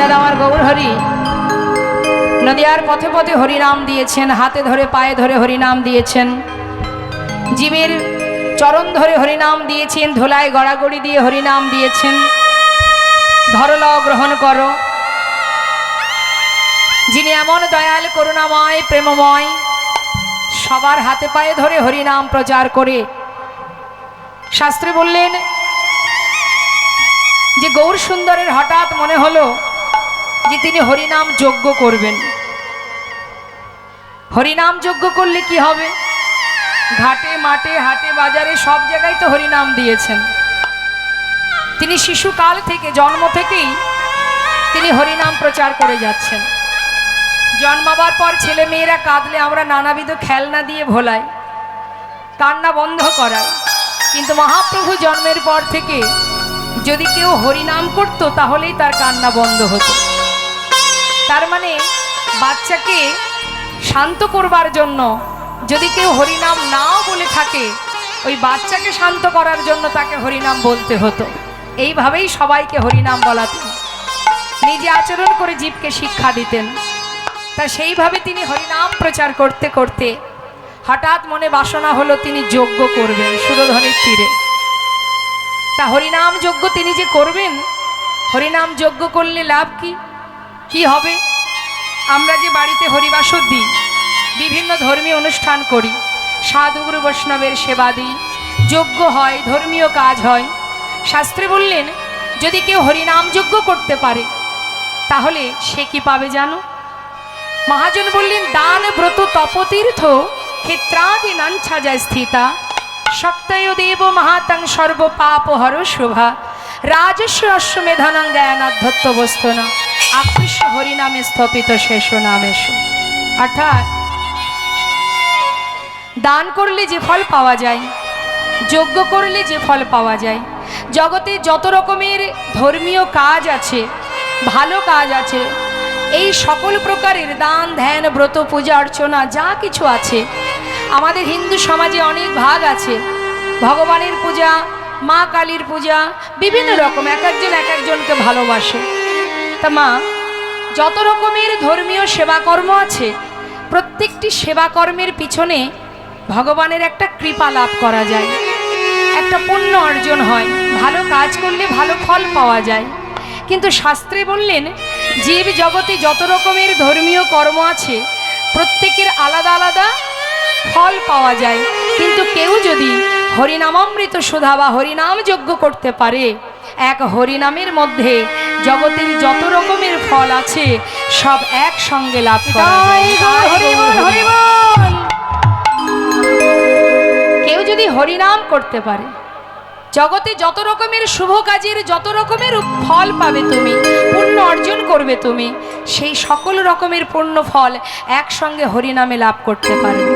দাদা আমার গৌরহরি নদিয়ার পথে পথে হরিনাম দিয়েছেন, হাতে ধরে পায়ে ধরে হরিনাম দিয়েছেন, জীবের চরণ ধরে হরিনাম দিয়েছেন, ধোলায় গড়াগড়ি দিয়ে হরিনাম দিয়েছেন। ধরল গ্রহণ করো। যিনি এমন দয়াল করুণাময় প্রেমময়, সবার হাতে পায়ে ধরে হরিনাম প্রচার করে শাস্ত্রে বললেন যে গৌর সুন্দরের হঠাৎ মনে হলো যে তিনি হরিনাম যজ্ঞ করবেন। হরিনাম যজ্ঞ করলে কি হবে? ঘাটে মাঠে হাটে বাজারে সব জায়গায় তো হরিনাম দিয়েছেন। তিনি শিশুকাল থেকে জন্ম থেকেই তিনি হরিনাম প্রচার করে যাচ্ছেন। জন্মাবার পর ছেলে মেয়েরা কাঁদলে আমরা নানাবিধ খেলনা দিয়ে ভোলাই, কান্না বন্ধ করাই। কিন্তু মহাপ্রভু জন্মের পর থেকে যদি কেউ হরিনাম করত তাহলেই তার কান্না বন্ধ হতো। তার মানে বাচ্চাকে শান্ত করবার জন্য যদি কেউ হরিনাম নাও বলে থাকে, ওই বাচ্চাকে শান্ত করার জন্য তাকে হরিনাম বলতে হতো। এইভাবেই সবাইকে হরিনাম বলাতেন, নিজে আচরণ করে জীবকে শিক্ষা দিতেন। তা সেইভাবে তিনি হরিনাম প্রচার করতে করতে হঠাৎ মনে বাসনা হলো তিনি যজ্ঞ করবেন সুরধনের তীরে। তা হরিনাম যজ্ঞ তিনি যে করবেন, হরিনাম যজ্ঞ করলে লাভ কি কি হবে? আমরা যে বাড়িতে হরিবাসর দিই, বিভিন্ন ধর্মীয় অনুষ্ঠান করি, সাধুগুরু বৈষ্ণবের সেবা দিই, যজ্ঞ হয়, ধর্মীয় কাজ হয়। শাস্ত্রে বললেন যদি কেউ হরিনাম যজ্ঞ করতে পারে তাহলে সে কি পাবে জানো? মহাজন বললেন দান ব্রত তপতীর্থ ক্ষেত্রাদি নাঞ্ছা যায় স্থিতা শক্তয় দেব মহাতাং সর্ব পাপ হর শোভা রাজস্ব অশ্বমেধানাং জ্ঞানাধ্যত্ব বস্তনা আকৃষ্য হরিনামে স্থপিত শেষ নামেশ। অর্থাৎ দান করলে যে ফল পাওয়া যায়, যজ্ঞ করলে যে ফল পাওয়া যায়, জগতে যত রকমের ধর্মীয় কাজ আছে, ভালো কাজ আছে, এই সকল প্রকারের দান ধ্যান ব্রত পূজা অর্চনা যা কিছু আছে, আমাদের হিন্দু সমাজে অনেক ভাগ আছে। ভগবানের পূজা, মা কালীর পূজা, বিভিন্ন রকম, এক একজন এক একজনকে ভালোবাসে। তা মা, যত রকমের ধর্মীয় সেবাকর্ম আছে, প্রত্যেকটি সেবাকর্মের পিছনে ভগবানের একটা কৃপা লাভ করা যায়, একটা পুণ্য অর্জন হয়, ভালো কাজ করলে ভালো ফল পাওয়া যায়। কিন্তু শাস্ত্রে বললেন জীব জগতে যত রকমের ধর্মীয় কর্ম আছে প্রত্যেকের আলাদা আলাদা ফল পাওয়া যায়। কিন্তু কেউ যদি হরিনামামৃত সুধা বা হরিনাম যজ্ঞ করতে পারে, এক হরিনামের মধ্যে জগতের যত রকমের ফল আছে সব একসঙ্গে লাভ করা যায়। কেউ যদি হরিনাম করতে পারে, জগতে যত রকমের শুভ কাজের যত রকমের ফল পাবে তুমি, পুণ্য অর্জন করবে তুমি, সেই সকল রকমের পুণ্য ফল একসঙ্গে হরিনামে লাভ করতে পারবে।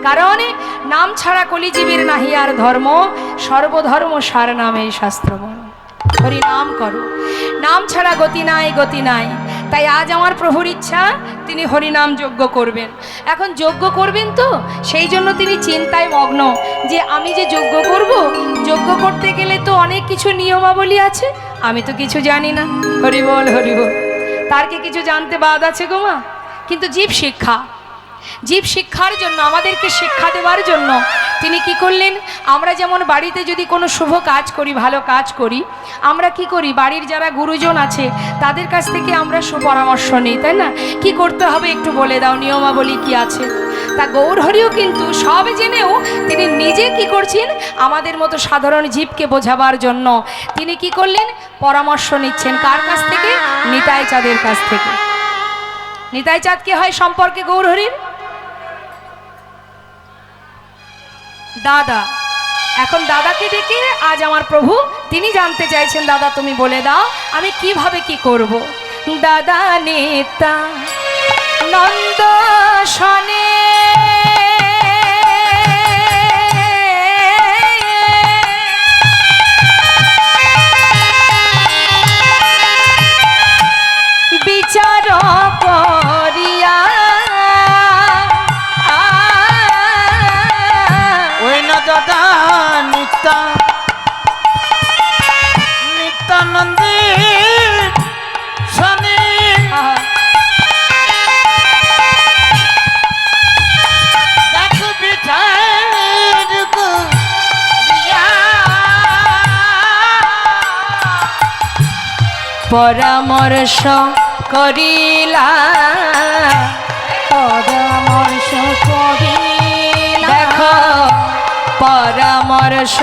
কারণ নাম ছাড়া কলিজীবীর নাহি আর ধর্ম, সর্বধর্ম সার নামে শাস্ত্র বল। হরিনাম করো, নাম ছাড়া গতি নাই, গতি নাই। তাই আজ আমার প্রভুর ইচ্ছা তিনি হরিনাম যজ্ঞ করবেন। এখন যজ্ঞ করবেন তো সেই জন্য তিনি চিন্তায় মগ্ন যে আমি যে যজ্ঞ করব, যজ্ঞ করতে গেলে তো অনেক কিছু নিয়মাবলী আছে, আমি তো কিছু জানি না। হরি বল হরি বল। তার কি কিছু জানতে বাদ আছে গো মা? কিন্তু জীব শিক্ষা, জীব শিক্ষার জন্য, আমাদেরকে শিক্ষা দেওয়ার জন্য তিনি কি করলেন, আমরা যেমন বাড়িতে যদি কোনো শুভ কাজ করি, ভালো কাজ করি, আমরা কি করি, বাড়ির যারা গুরুজন আছে তাদের কাছ থেকে আমরা সুপরামর্শ নিই, তাই না? কি করতে হবে একটু বলে দাও, নিয়মাবলী কি আছে। তা গৌরহরিও কিন্তু সব জেনেও তিনি নিজে কি করছেন, আমাদের মতো সাধারণ জীবকে বোঝাবার জন্য তিনি কি করলেন, পরামর্শ নিচ্ছেন। কার কাছ থেকে? নিতাই চাঁদের কাছ থেকে। নিতাই চাঁদ কে হয় সম্পর্কে গৌরহরির দাদা। এখন দাদাকে ডেকে আজ আমার প্রভু তিনি জানতে চাইছেন, দাদা তুমি বলে দাও আমি কিভাবে কি করব। দাদা নেতা নন্দ শনে বিচার করিয়া দাদা নিত্যানন্দে পরামর্শ করিলা পরামর্শ করিলা দেখো পরামর্শ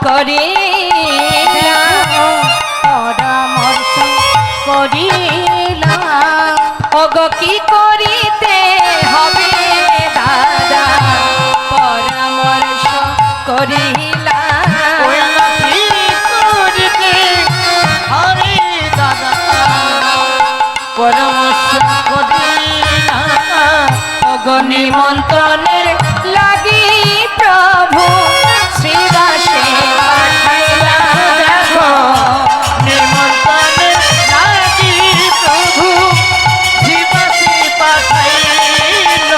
করিলা পরামর্শ করিলা ওগো কি করিতে হবে দাদা পরামর্শ করিলা ওই না কি করিতে হরে দাদা পরামর্শ করিলা ওগো নিমন্ত্রণের লাগি প্রভু শ্রীবাসে পাঠাইলা দেখো নিমন্ত্রণে লাগি প্রভু জীবাসি পাঠাইল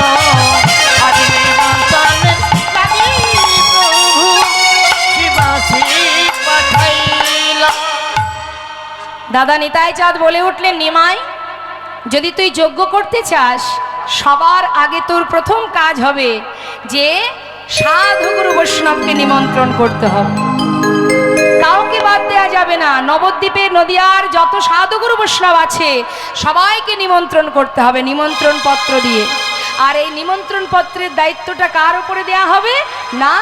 আজ নিমন্ত্রণে লাগি প্রভু জীবাসি পাঠাইল। দাদা নিতাই চাঁদ বলে উঠলেন, নিমাই যদি তুই যজ্ঞ করতে চাস সবার আগে তোর প্রথম কাজ হবে যে সাধুগুরু বৈষ্ণবকে নিমন্ত্রণ করতে হবে, কাউকে বাদ দেওয়া যাবে না। নবদ্বীপে নদিয়ার যত সাধুগুরু বৈষ্ণব আছে সবাইকে নিমন্ত্রণ করতে হবে নিমন্ত্রণ পত্র দিয়ে। আর এই নিমন্ত্রণ পত্রের দায়িত্বটা কার উপরে দেয়া হবে না,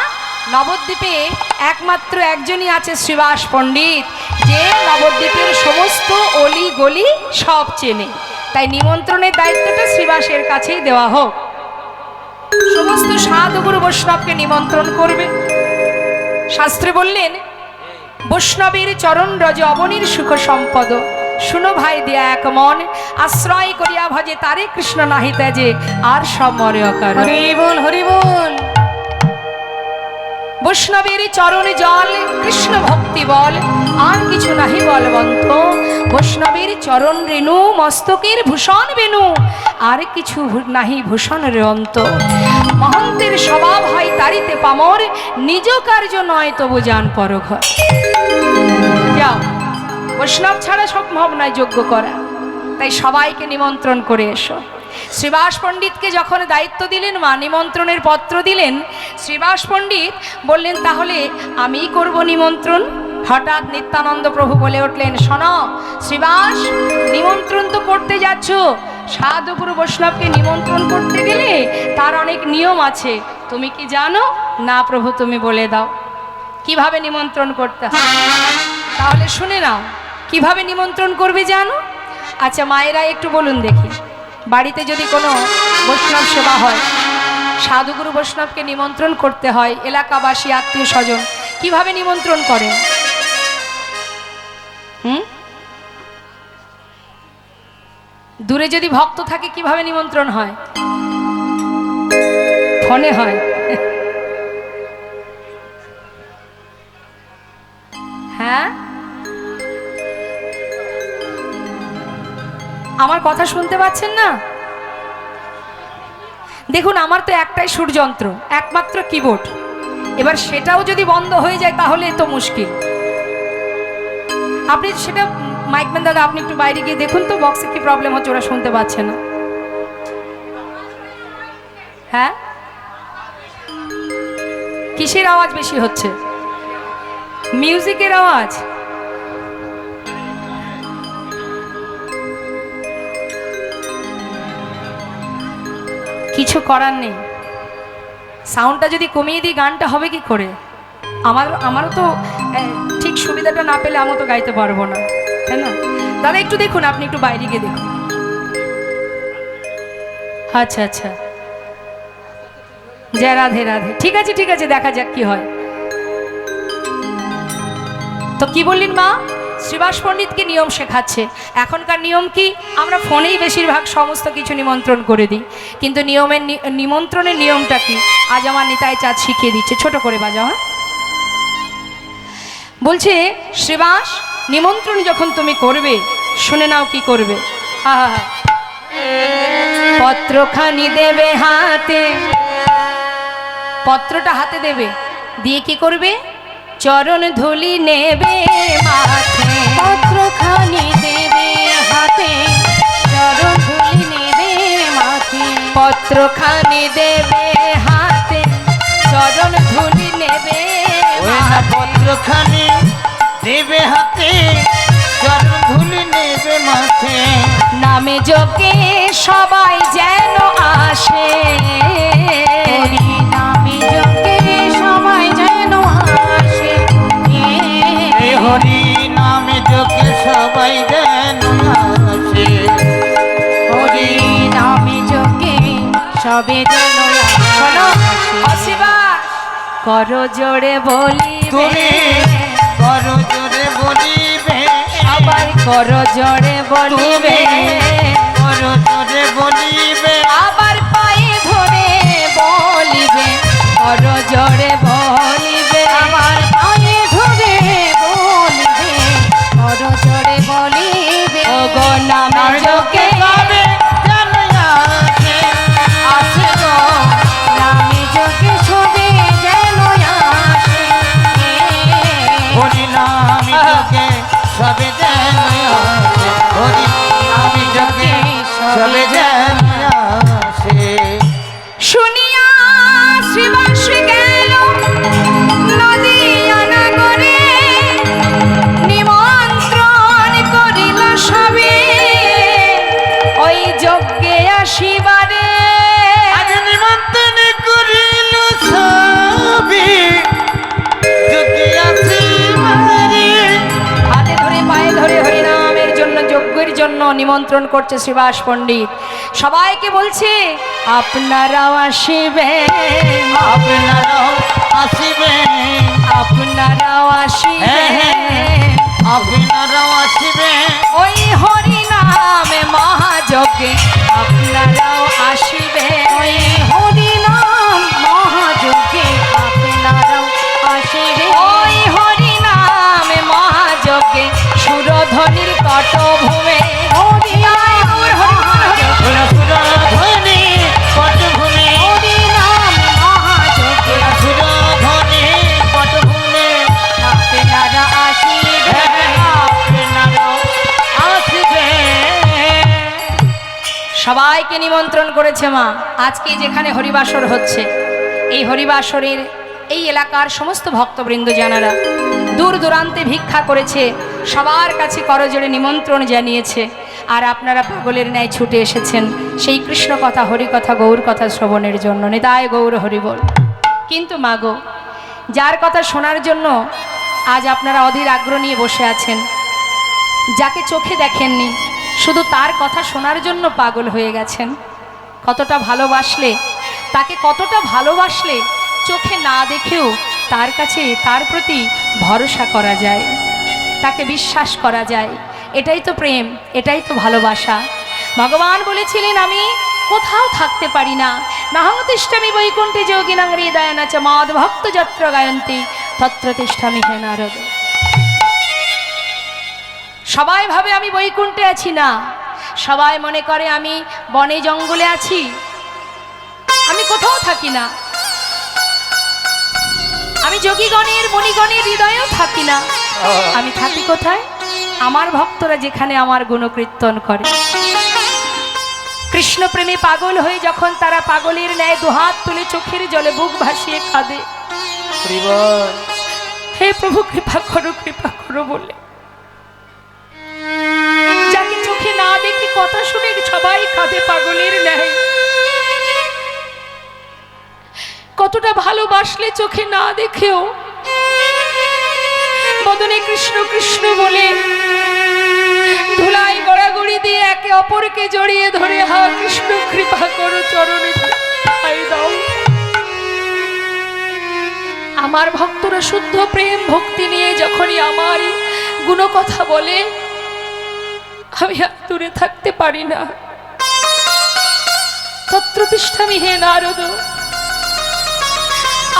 নবদ্বীপে একমাত্র একজনই আছে শ্রীবাস পণ্ডিত, যে নবদ্বীপের সমস্ত অলি গলি সব চেনে। তাই নিমন্ত্রণের দায়িত্বটা শ্রীবাসের কাছেই দেওয়া হোক। সমস্ত সাধুগুরু বৈষ্ণবকে নিমন্ত্রণ করবে। শাস্ত্রে বললেন, বৈষ্ণবের চরণ রজ অবনীর সুখ সম্পদ শুনো ভাই দিয়া এক মন আশ্রয় করিয়া ভজে তারে কৃষ্ণ নাহি তেজে আর সব মরে অকার। হরি বল হরি বল। বৈষ্ণবের চরণে জল কৃষ্ণ ভক্তি বল আর কিছু নাহি বলবন্ত। বৈষ্ণবের চরণ রেণু মস্তকের ভূষণ বেনু আর কিছু নাহি ভূষণ রেয়ন্ত। মহন্তের স্বভাব হয় তারিতে পামর নিজ কার্য নয় তবু যান পরঘর। যাও, বৈষ্ণব ছাড়া সম্ভব নয় যজ্ঞ করা, তাই সবাইকে নিমন্ত্রণ করে এসো। শ্রীবাস পণ্ডিতকে যখন দায়িত্ব দিলেন মা, নিমন্ত্রণের পত্র দিলেন, শ্রীবাস পণ্ডিত বললেন তাহলে আমিই করব নিমন্ত্রণ। হঠাৎ নিত্যানন্দ প্রভু বলে উঠলেন, শোনো শ্রীবাস, নিমন্ত্রণ তো করতে যাচ্ছ, সাধুগুরু বৈষ্ণবকে নিমন্ত্রণ করতে গেলে তার অনেক নিয়ম আছে, তুমি কি জানো? না প্রভু, তুমি বলে দাও কিভাবে নিমন্ত্রণ করতে হয়। তাহলে শুনে নাও কিভাবে নিমন্ত্রণ করবে জানো? আচ্ছা মায়েরা একটু বলুন দেখি, বাড়িতে যদি কোনো বৈষ্ণব সেবা হয়, সাধুগুরু বৈষ্ণবকে নিমন্ত্রণ করতে হয়, এলাকাবাসী আত্মীয় স্বজন কিভাবে নিমন্ত্রণ করেন? দূরে যদি ভক্ত থাকে কিভাবে নিমন্ত্রণ হয়? ফোনে হয়। হ্যাঁ, আমার কথা শুনতে পাচ্ছেন না? দেখুন, আমার তো একটাই সুরযন্ত্র, একমাত্র কিবোর্ড, এবার সেটাও যদি বন্ধ হয়ে যায় তাহলে তো মুশকিল। আপনি সেটা মাইকম্যান দাদা, আপনি একটু বাইরে গিয়ে দেখুন তো বক্সে কি প্রবলেম হচ্ছে, ওরা শুনতে পাচ্ছে না। হ্যাঁ, কিসের আওয়াজ বেশি হচ্ছে? মিউজিকের আওয়াজ। কিছু করার নেই, সাউন্ডটা যদি কমিয়ে দিই গানটা হবে কি করে? আমারও তো ঠিক সুবিধাটা না পেলে আমিও তো গাইতে পারবো না, তাই না? দাদা একটু দেখুন, আপনি একটু বাইরে গিয়ে দেখুন। আচ্ছা আচ্ছা, জয় রাধে রাধে। ঠিক আছে ঠিক আছে, দেখা যাক কি হয়। তো কি বললেন মা? শ্রীবাস পণ্ডিতকে নিয়ম শেখাচ্ছে। এখনকার নিয়ম কি, আমরা ফোনেই বেশিরভাগ সমস্ত কিছু নিমন্ত্রণ করে দিই, কিন্তু নিমন্ত্রণের নিয়মটা কি আজ আমার নিতাই চাঁদ শিখিয়ে দিচ্ছে। ছোট করে বাজাও। হ্যাঁ, বলছে শ্রীবাস, নিমন্ত্রণ যখন তুমি করবে শুনে নাও কি করবে। পত্রখানি দেবে হাতে, পত্রটা হাতে দেবে, দিয়ে কি করবে? চরণ ধুলি নেবে মাথে। পত্রখানি দেবে হাতে, চরণ ধুলি নেবে মাথে। পত্রখানি দেবে হাতে, চরণ ধুলি নেবে ওই না পত্রখানি দেবে হাতে, চরণ ধুলি নেবে সবে যেন শোনো আসে। অশিবাস করো জোরে বলিবে তুমি বড় জোরে বলিবে আবার করো জোরে বলিবে বড় জোরে বলিবে আবার পায়ে ধরে বলিবে করো জোরে বলিবে আমার পায়ে ধরে বলিবে বড় জোরে বলিবে ও গো নামে যোগে পাবে জানো আছে আছে গো নামে যোগে সবে যেন আসে। হরি নামি যোগে সবে যেন আসে হরি নামি যোগে সবে যেন আসে শুনিয়া শ্রীবাস গেল নদিয়া নগরে নিমন্ত্রণ করিল সবে ওই যজ্ঞে আসিবারে আজ নিমন্ত্রণ করিল সবে যোগে আসিবারে হাতে ধরে পায়ে ধরে হরিনামের জন্য যজ্ঞের জন্য নিমন্ত্রণ করছে শ্রীবাস পণ্ডিত সবাইকে বলছে আপনারাও আসিবেন আপনারাও আসিবেন আপনারাও আসিবেন আপনারাও আসিবেন ওই হরিনামে মহাযজ্ঞে আপনারাও আসিবেন ওই হরি নাম মহাযজ্ঞে আপনারাও আসিবে। ওই হরিনামে মহাযজ্ঞে সুরধ্বনির কটভূমে হরি নাম মহাযজ্ঞে সুরধ্বনি পটভূমি হরি নাম মহাযজ্ঞে সুরধ্বনি পটভূমি আপনারা আসিবে। আপনারাও আসিবেন সবাইকে নিমন্ত্রণ করেছে মা আজকে যেখানে হরিবাসর হচ্ছে এই হরিবাসরের এই এলাকার সমস্ত ভক্তবৃন্দ জানারা দূর দূরান্তে ভিক্ষা করেছে সবার কাছে করজোড়ে নিমন্ত্রণ জানিয়েছে আর আপনারা পাগলের ন্যায় ছুটে এসেছেন সেই কৃষ্ণ কথা হরি কথা গৌর কথা শ্রবণের জন্য নিতায় গৌর হরিবল কিন্তু মাগো যার কথা শোনার জন্য আজ আপনারা অধীর আগ্রহ নিয়ে বসে আছেন যাকে চোখে দেখেননি শুধু তার কথা শোনার জন্য পাগল হয়ে গেছেন কতটা ভালোবাসলে তাকে কতটা ভালোবাসলে চোখে না দেখেও তার কাছে তার প্রতি ভরসা করা যায় তাকে বিশ্বাস করা যায় এটাই তো প্রেম এটাই তো ভালোবাসা ভগবান বলেছিলেন আমি কোথাও থাকতে পারি না নাহং তিষ্ঠামি বৈকুণ্ঠে যোগিনাং হৃদয়ানা চ মাদ ভক্ত যত্র গায়ন্তি তত্র তিষ্ঠামি হে নারদ সবাই ভাবে আমি বৈকুণ্ঠে আছি না সবাই মনে করে আমি বনে জঙ্গলে আছি আমি কোথাও থাকি না আমি যোগীগণের মণিগণের হৃদয়েও থাকি না আমি থাকি কোথায় আমার ভক্তরা যেখানে আমার গুণকীর্তন করে কৃষ্ণ প্রেমে পাগল হয়ে যখন তারা পাগলের ন্যায় দুহাত তুলে চোখের জলে বুক ভাসিয়ে কাঁদে হে প্রভু কৃপা করো বলে যাকে চোখে না দেখে কথা শুনে সবাই কাঁদে পাগলের ন্যায় কতটা ভালোবাসলে চোখে না দেখেও বদনে কৃষ্ণ কৃষ্ণ বলে ধুলাই গড়াগড়ি দিয়ে একে অপরকে জড়িয়ে ধরে হা কৃষ্ণ কৃপা করো চরণে ঠাঁই দাও আমার ভক্তরা শুদ্ধ প্রেম ভক্তি নিয়ে যখনই আমার গুণকথা বলে আমি আর দূরে থাকতে পারি না তত্র তিষ্ঠামি হে নারদ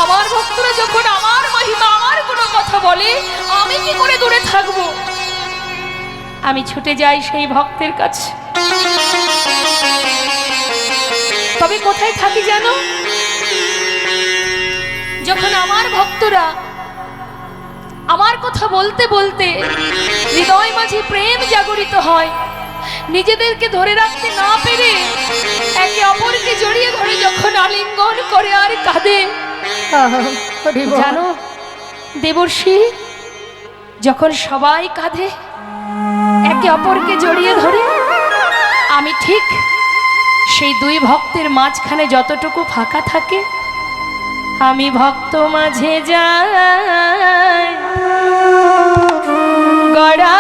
আমার ভক্তরা যখন আমার মহিমা আমার কোনো কথা বলে আমি কি করে দূরে থাকবো আমি ছুটে যাই সেই ভক্তের কাছে তবে কোথায় থাকি জানো যখন আমার ভক্তরা আমার কথা বলতে বলতে হৃদয় মাঝে প্রেম জাগরিত হয় নিজেদেরকে ধরে রাখতে না পেরে একে অপরকে জড়িয়ে ধরে যখন আলিঙ্গন করে আর কাঁদে জানো দেবর্ষি যখন সবাই কাঁধে একে অপরকে জড়িয়ে ধরে আমি ঠিক সেই দুই ভক্তের মাঝখানে যতটুকু ফাঁকা থাকে আমি ভক্ত মাঝে যাই গড়া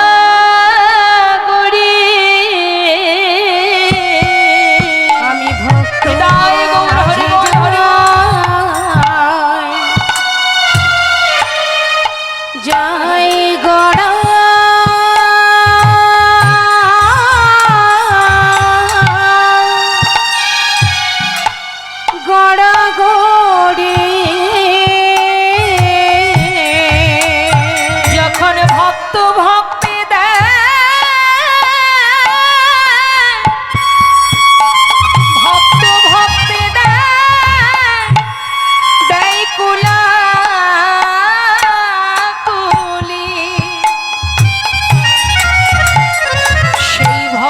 গড়ি আমি ভক্ত হৃদয় গৌর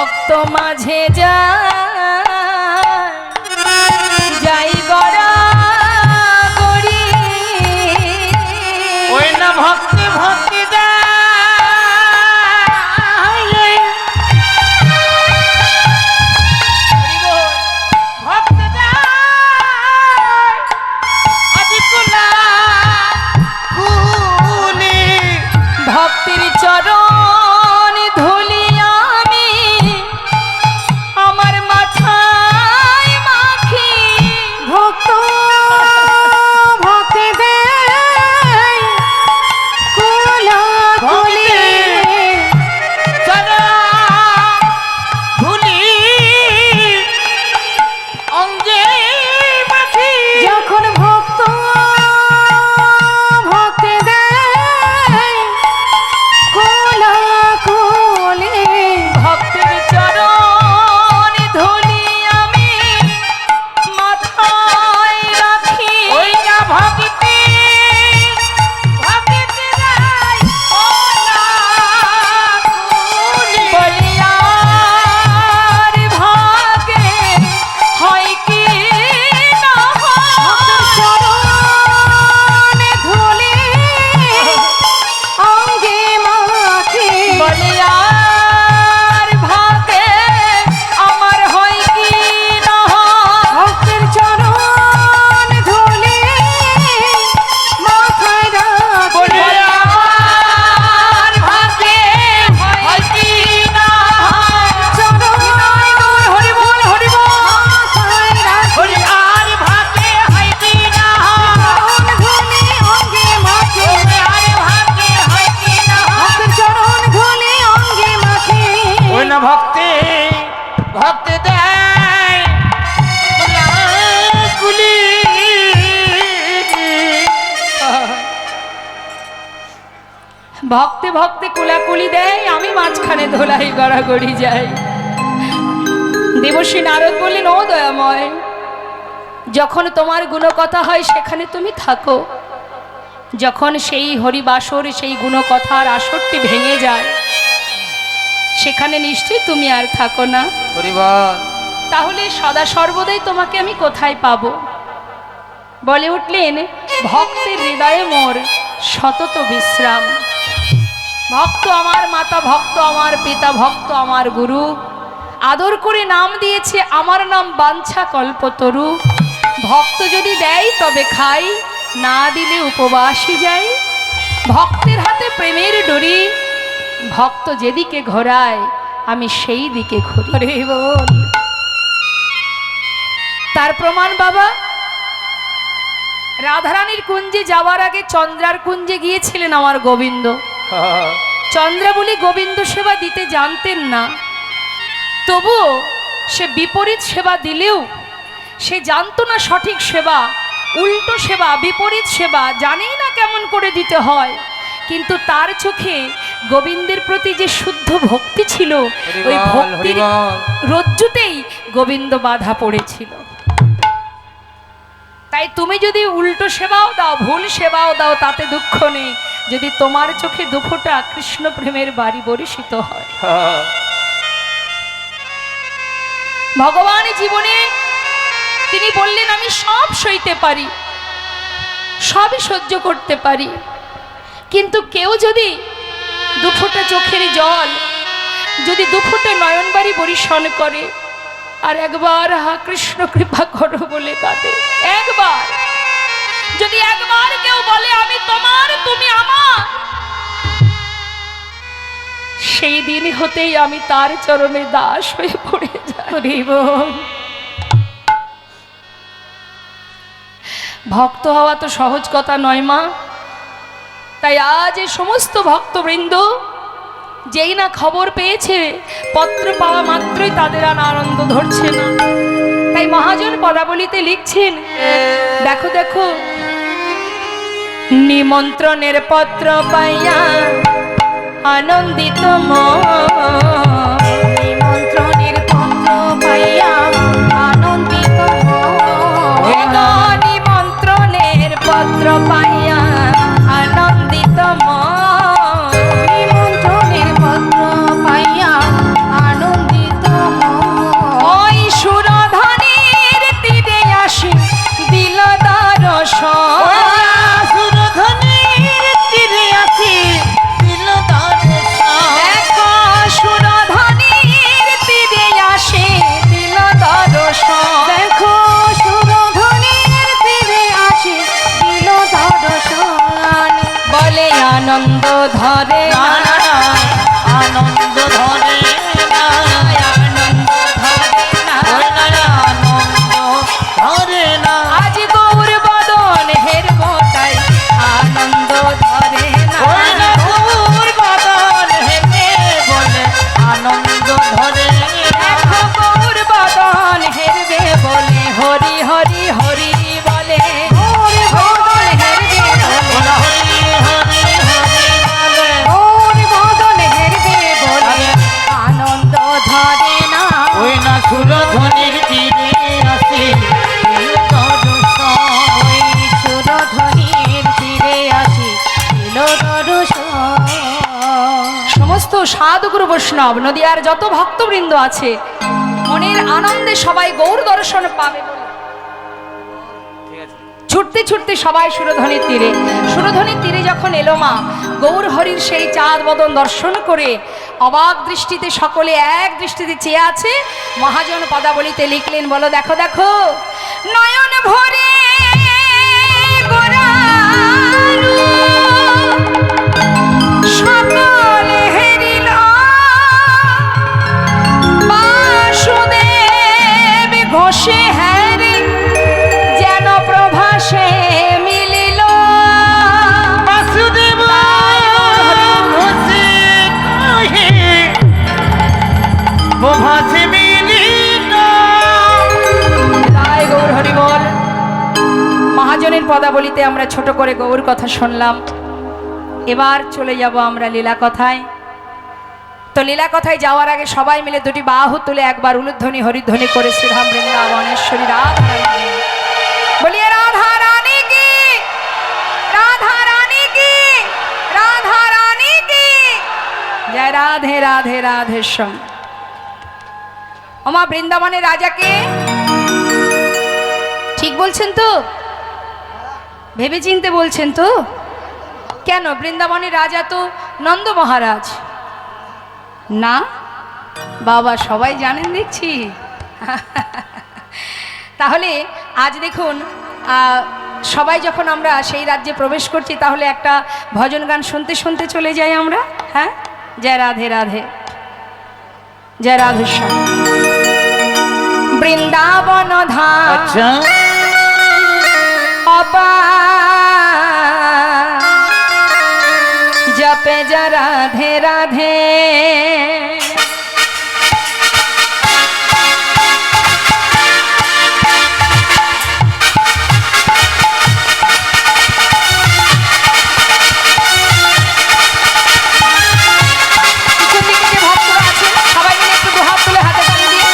ভক্ত মাঝে যাই গড়া গড়ি ওই না ভক্তি ভক্তি দেয় ভক্তি দেয় আজি কুলা কুলি ভক্তির চরণ ধুলি আমি আমার মাথায় মাখি ভক্ত ভক্তি দেয় কুলা কুলি ধুলি অঙ্গে মাখি যখন ভক্ত ভক্তি দেয় কুলা কুলি ভক্তের চরণ ধুলি আমি মাথায় রাখি ওই না ভক্তি ভক্তি দেয় ওলা কুলি বলিয়ার ভাগে হয় কি না হয়? চরণে ধুলি অঙ্গে মাখি বলিয়ার ভাগে আমার হয় কি না হয়? ভক্তের চরণ ধুলি মাথায় রাখি বলিয়ার ভাগে হয় কি না হয়? হরি বল হরি বল মাথায় রাখি হরি আর ভাগে হয় কি না ধুলি অঙ্গে মাখি আর ভাগে হয় কি না ভক্তের চরণ ধুলি অঙ্গে মাখি ওই না ভক্তি ভক্তি দেয় কুলি ভক্তে ভক্তে কোলাকুলি দেয় আমি মাঝখানে ধোলাই গড়াগড়ি যাই। দেবশ্রী নারদ বললেন, ও দয়াময়, যখন তোমার গুণকথা হয় সেখানে তুমি থাকো, যখন সেই হরিবাসর সেই গুণকথার আসরটি ভেঙে যায় সেখানে নিশ্চয়ই তুমি আর থাকো না, হরিবল তাহলে সদা সর্বদাই তোমাকে আমি কোথায় পাবো? বলে উঠলেন, ভক্তের হৃদয়ে মোর সতত বিশ্রাম। ভক্ত আমার মাতা, ভক্ত আমার পিতা, ভক্ত আমার গুরু, আদর করে নাম দিয়েছে আমার নাম বাঞ্ছা কল্পতরু। ভক্ত যদি দেয় তবে খাই, না দিলে উপবাসী যাই। ভক্তের হাতে প্রেমের ডরি, ভক্ত যেদিকে ঘোরায় আমি সেই দিকে ঘুরি। হরি বল। তার প্রমাণ বাবা, রাধারানীর কুঞ্জে যাওয়ার আগে চন্দ্রার কুঞ্জে গিয়েছিলেন আমার গোবিন্দ। চন্দ্রাবলী গোবিন্দ সেবা দিতে জানতেন না, তবুও সে বিপরীত সেবা দিলেও সে জানতো না সঠিক সেবা, উল্টো সেবা, বিপরীত সেবা জানেই না কেমন করে দিতে হয়। কিন্তু তার চোখে গোবিন্দের প্রতি যে শুদ্ধ ভক্তি ছিল, ওই ভক্তির রজ্জুতেই গোবিন্দ বাধা পড়েছিল। তাই তুমি যদি উল্টো সেবাও দাও, ভুল সেবাও দাও, তাতে দুঃখ নেই, যদি তোমার চোখে দুঃখটা কৃষ্ণ প্রেমের বাড়ি বরিশিত হয়। ভগবান জীবনে তিনি বললেন, আমি সব সইতে পারি, সবই সহ্য করতে পারি, কিন্তু কেউ যদি দুফোঁটা চোখের জল, যদি দুফোঁটা নয়নবাড়ি বরিশন করে আর একবার হা কৃষ্ণ কৃপা করো বলে কাঁদে, একবার যদি একবার কেউ বলে আমি তোমার তুমি আমার, সেই দিন হতেই আমি তার চরণে দাস হয়ে পড়ে যাই। ভক্ত হওয়া তো সহজ কথা নয় মা। তাই আজ এই সমস্ত ভক্তবৃন্দ যেই না খবর পেয়েছে, পত্র পাওয়া মাত্রই তাদের আর আনন্দ ধরছে না। তাই মহাজন পদাবলিতে লিখছেন, দেখো দেখো, নিমন্ত্রণের পত্র পাইয়া আনন্দিত মন, নিমন্ত্রণের পত্র পাইয়া আনন্দিত মন। নিমন্ত্রণের পত্র পাইয়া আনন্দিত মন, নিমন্ত্রণের পত্র পাইয়া আনন্দিত সুরধনির তীরে আসি ওই সুরধ্বনির তীরে আসি এলো দর্শন। সমস্ত সাধুগুরু বৈষ্ণব নদিয়ার যত ভক্তবৃন্দ আছে মনের আনন্দে সবাই গৌর দর্শন পাবে বলে ছুটতে ছুটতে সবাই সুরধ্বনির তীরে, সুরধ্বনির তীরে যখন এলো মা গৌর হরির সেই চাঁদ বদন দর্শন করে অবাক দৃষ্টিতে সকলে এক দৃষ্টিতে চেয়ে আছে। মহাজন পদাবলিতে লিখলেন, বলো দেখো দেখো নয়ন ভরে গোরারু সকলে হেরিল বাসুদেব ঘোষে হ্যারি যেন প্রভাসে মিলিল। বাসুদেব ঘোষে কহে প্রভাসে মিলিল। তাই গৌর হরি বল। মহাজনের পদাবলিতে আমরা ছোট করে গৌর কথা শুনলাম। এবার চলে যাব আমরা লীলা কথায়। তো লীলা কথায় যাওয়ার আগে সবাই মিলে দুটি বাহু তুলে একবার উলুধ্বনি হরিধ্বনি করে শ্রীধাম বৃন্দাবনেশ্বরী রাধা রানী বলিয়ে রাধা রানী কি, রাধা রানী কি, রাধা রানী কি জয়। রাধে রাধে রাধে শ্যাম। ওমা বৃন্দাবনের রাজাকে ঠিক বলছেন তো? ভেবে চিনতে বলছেন তো? কেন বৃন্দাবনের রাজা তো নন্দ মহারাজ না? বাবা সবাই জানেন দেখছি। তাহলে আজ দেখুন সবাই যখন আমরা সেই রাজ্যে প্রবেশ করছি তাহলে একটা ভজন গান শুনতে শুনতে চলে যাই আমরা। হ্যাঁ, জয় রাধে রাধে, জয় রাধেশ্যাম। বৃন্দাবন ধাম আচ্ছা জপে যা রাধে রাধে ভক্তরা আছে সবাই মিলে একটু দুহাত তুলে হাতে তালি দিয়ে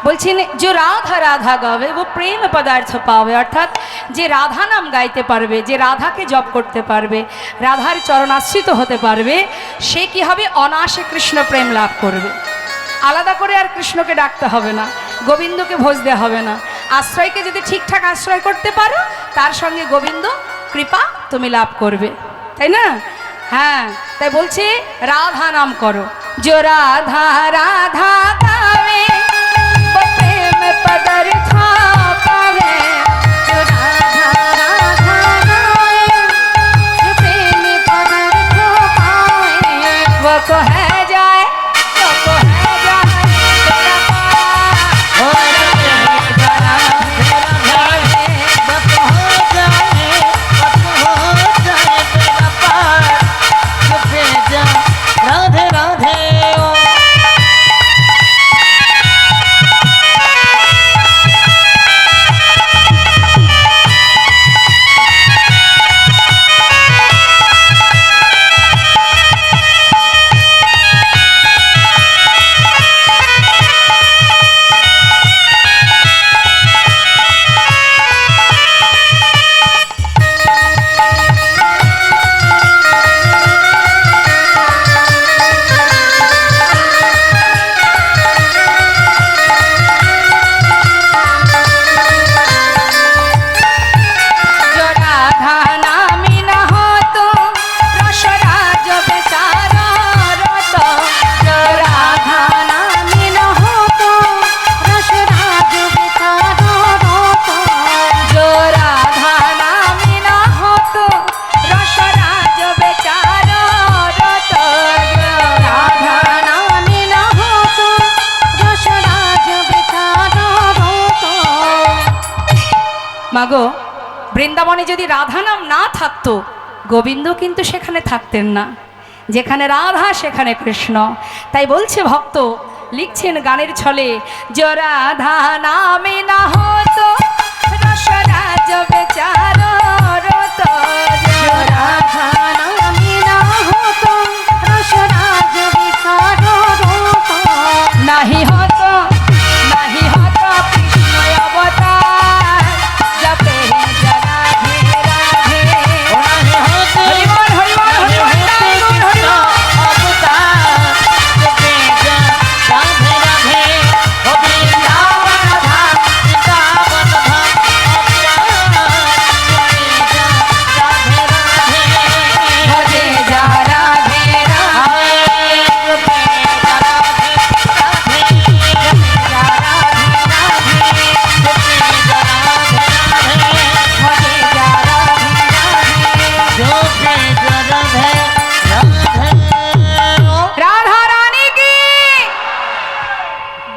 বলছেন যে রাধা রাধা গাবে ও প্রেম পদার্থ পাবে, অর্থাৎ যে রাধা নাম গাইতে পারবে, যে রাধাকে জপ করতে পারবে, রাধার চরণাশ্রিত হতে পারবে, সে কি হবে? অনায়াসে কৃষ্ণ প্রেম লাভ করবে। আলাদা করে আর কৃষ্ণকে ডাকতে হবে না, গোবিন্দকে ভজতে হবে না। আশ্রয়কে যদি ঠিকঠাক আশ্রয় করতে পারো তার সঙ্গে গোবিন্দ কৃপা তুমি লাভ করবে, তাই না? হ্যাঁ, তাই বলছে রাধা নাম করো। जो राधा राधा মাগো, বৃন্দাবনে যদি রাধা নাম না থাকতো, গোবিন্দ কিন্তু সেখানে থাকতেন না। যেখানে রাধা সেখানে কৃষ্ণ। তাই বলছে ভক্ত, লিখছেন গানের ছলে, যে রাধা নামে না হতো রসরাজ বেচার রত, রাধা নামে না হতো রসরাজ বিচার রত। নাহি হতো কৃষ্ণ অবতার, জপে রাধে রাধে। হরিবল হরিবল হরিবল তাই গুণ হরিবল। ভজে যা রাধে রাধে, ভজে যা রাধে রাধে। রাধা রানী কি,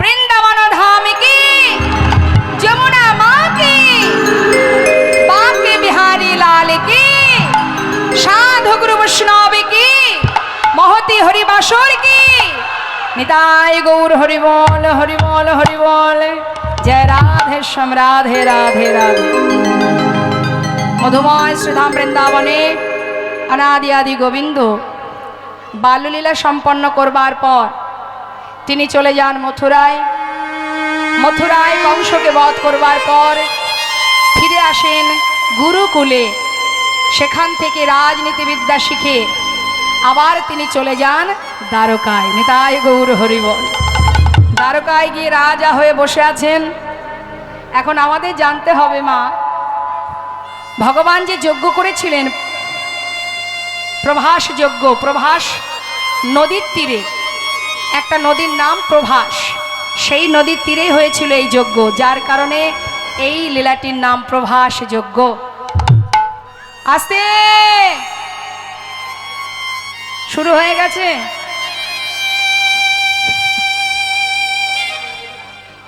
বৃন্দাবন ধাম কি, যमुना माँ की, बांके बिहारी लाल की, साधु गुरु वैष्णव की, महती हरि बासुर की। निताय गौर हरि बोल हरि बोल हरि बोल। जय राधे श्याम राधे राधे राधे। मधुमय श्रीधाम বৃন্দাবনে अनादि आदि गोविंद बाल्यलीला सम्पन्न करबार पर তিনি চলে যান মথুরায়। মথুরায় কংসকে বধ করবার পর ফিরে আসেন গুরুকুলে। সেখান থেকে রাজনীতিবিদ্যা শিখে আবার তিনি চলে যান দ্বারকায়। নিতাই গৌর হরিবল। দ্বারকায় গিয়ে রাজা হয়ে বসে আছেন। এখন আমাদের জানতে হবে মা, ভগবান যে যজ্ঞ করেছিলেন প্রভাস যজ্ঞ, প্রভাস নদীর তীরে, একটা নদীর নাম প্রভাস, সেই নদীর তীরেই হয়েছিল এই যজ্ঞ, যার কারণে এই লীলাটির নাম প্রভাস যজ্ঞ। আস্তে শুরু হয়ে গেছে।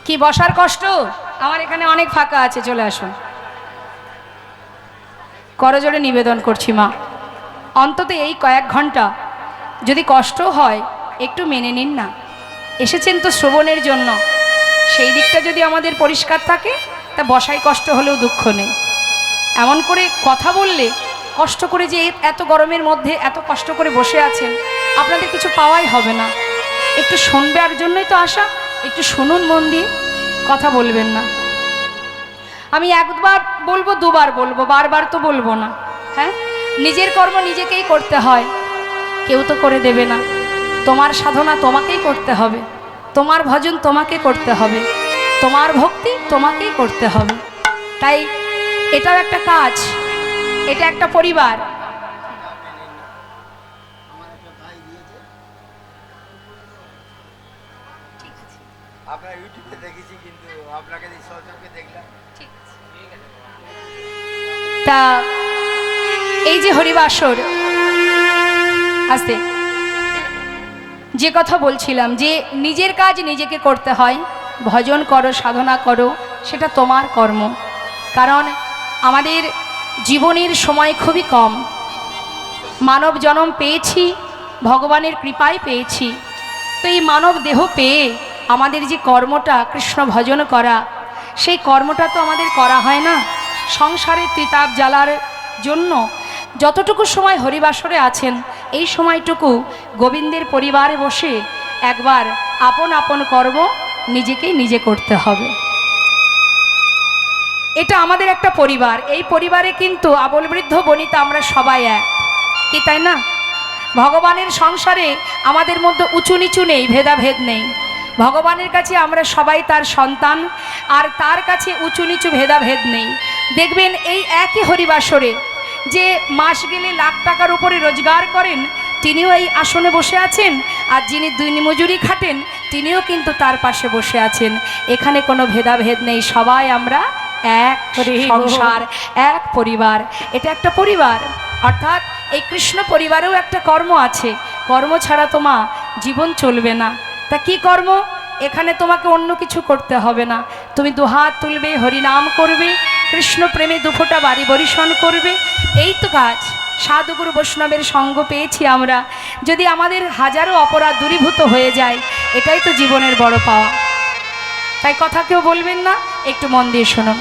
কি বসার কষ্ট? আমার এখানে অনেক ফাঁকা আছে, চলে আসুন। করজোড়ে নিবেদন করছি মা, অন্তত এই কয়েক ঘন্টা যদি কষ্ট হয় একটু মেনে নিন না। এসেছেন তো শ্রবণের জন্য, সেই দিকটা যদি আমাদের পরিষ্কার থাকে তা বসাই কষ্ট হলেও দুঃখ নেই। এমন করে কথা বললে, কষ্ট করে যে এত গরমের মধ্যে এত কষ্ট করে বসে আছেন, আপনাদের কিছু পাওয়াই হবে না। একটু শুনবার জন্যই তো আসা, একটু শুনুন মন দিয়ে, কথা বলবেন না। আমি একবার বলবো, দুবার বলবো, বারবার তো বলবো না। হ্যাঁ, নিজের কর্ম নিজেকেই করতে হয়, কেউ তো করে দেবে না। তোমার সাধনা তোমাকেই করতে হবে, তোমার ভজন তোমাকে করতে হবে, তোমার ভক্তি তোমাকেই করতে হবে। তাই এটাও একটা কাজ, এটা একটা পরিবার। আপনার ইউটিউবে দেখেছি, কিন্তু আপনাকে সচক্ষে দেখলাম। তা এই যে হরিবাসর, আস্তে যে কথা বলছিলাম, যে নিজের কাজ নিজেকে করতে হয়, ভজন করো, সাধনা করো, সেটা তোমার কর্ম। কারণ আমাদের জীবনের সময় খুবই কম। মানব জন্ম পেয়েছি ভগবানের কৃপায় পেয়েছি, তো এই মানব দেহ পেয়ে আমাদের যে কর্মটা কৃষ্ণ ভজন করা, সেই কর্মটা তো আমাদের করা হয় না। সংসারে ত্রিতাপ জ্বালার জন্য যতটুকু সময় হরিবাসরে আছেন, এই সময়টুকু গোবিন্দের পরিবারে বসে একবার আপন আপন কর্ম নিজেকেই নিজে করতে হবে। এটা আমাদের একটা পরিবার। এই পরিবারে কিন্তু আবল বৃদ্ধ বনিতা আমরা সবাই এক, কি তাই না? ভগবানের সংসারে আমাদের মধ্যে উঁচু নিচু নেই, ভেদাভেদ নেই। ভগবানের কাছে আমরা সবাই তার সন্তান, আর তার কাছে উঁচু নিচু ভেদাভেদ নেই। দেখবেন এই একই হরিবাসরে যে মাস গেলে লাখ টাকার উপরে রোজগার করেন, তিনিও এই আসনে বসে আছেন, আর যিনি দিন মজুরি খাটেন তিনিও কিন্তু তার পাশে বসে আছেন। এখানে কোনো ভেদাভেদ নেই, সবাই আমরা এক সংসার, এক পরিবার। এটা একটা পরিবার, অর্থাৎ এই কৃষ্ণ পরিবারেও একটা কর্ম আছে। কর্ম ছাড়া তোমা জীবন চলবে না। তা কি কর্ম? এখানে তোমাকে অন্য কিছু করতে হবে না। তুমি দুহাত তুলবে, হরিনাম করবে, কৃষ্ণ প্রেমে দুফোঁটা বাড়ি বরিশন করবে। এই তো কাজ। সাধুগুরু বৈষ্ণবের সঙ্গ পেয়েছি আমরা, যদি আমাদের হাজারো অপরাধ দূরীভূত হয়ে যায়, এটাই তো জীবনের বড় পাওয়া। তাই কথা কেউ বলবেন না, একটু মন দিয়ে শুনুন।